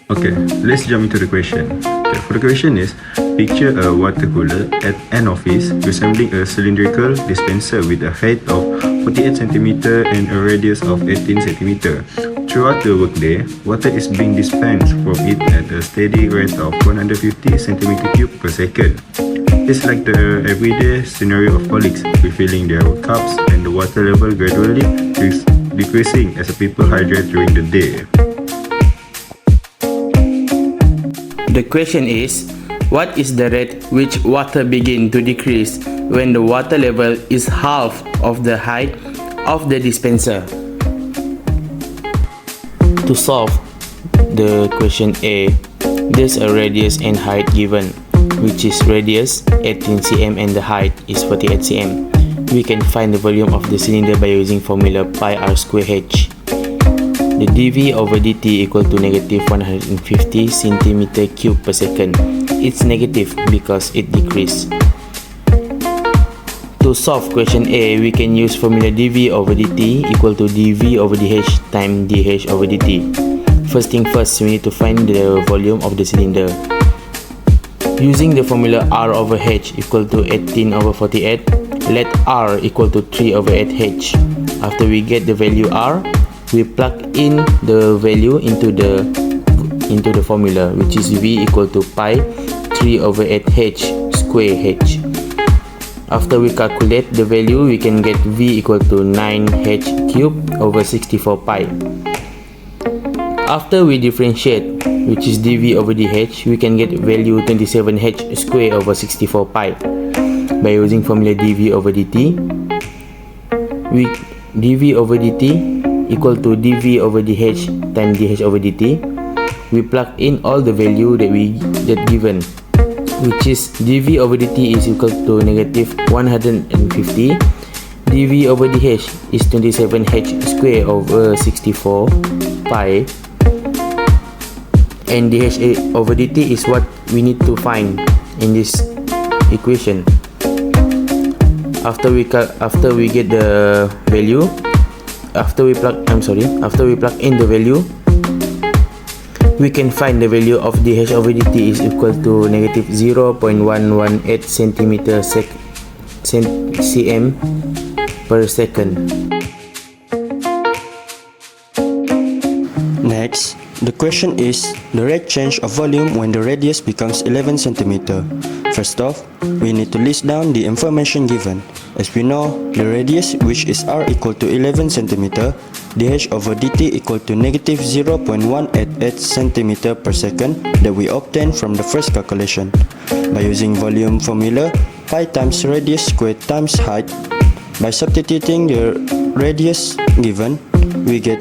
Okay, let's jump into the question. Okay, for the question is, picture a water cooler at an office resembling a cylindrical dispenser with a height of 48 cm and a radius of 18 cm. Throughout the workday, water is being dispensed from it at a steady rate of 150 cm3 per second. It's like the everyday scenario of colleagues refilling their cups and the water level gradually decreasing as people hydrate during the day. The question is, what is the rate which water begin to decrease when the water level is half of the height of the dispenser? To solve the question A, there's a radius and height given, which is radius 18 cm and the height is 48 cm. We can find the volume of the cylinder by using formula pi r square h. The dV over dt equal to negative 150 cm3 per second. It's negative because it decreased. To solve question A, we can use formula dV over dt equal to dV over dh times dh over dt. First thing first, we need to find the volume of the cylinder. Using the formula R over H equal to 18 over 48, let R equal to 3 over 8H. After we get the value R, we plug in the value into the formula, which is V equal to pi 3 over 8H square H. After we calculate the value, we can get V equal to 9H cubed over 64 pi. After we differentiate, which is dV over dH, we can get value 27H square over 64 pi. By using formula dV over dt, dV over dt equal to dV over dH times dH over dt. We plug in all the value that given, which is dV over dt is equal to negative 150. dV over dH is 27H square over 64 pi. And dH over dt is what we need to find in this equation. After we get the value, after we plug in the value, we can find the value of dH over dt is equal to negative 0.118 cm per second. Next, the question is the rate change of volume when the radius becomes 11 cm. First off, we need to list down the information given. As we know, the radius, which is r equal to 11 cm, dH over dt equal to negative 0.188 cm per second that we obtained from the first calculation. By using volume formula, pi times radius squared times height, by substituting the radius given, we get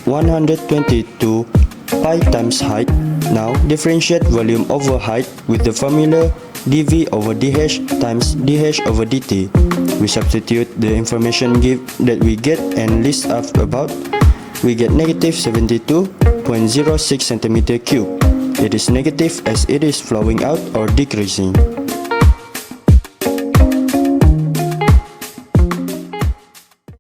122 pi times height. Now, differentiate volume over height with the formula dV over dH times dH over dt. We substitute the information that we get and list up about. We get negative 72 0.06 cm cube. It is negative as it is flowing out or decreasing.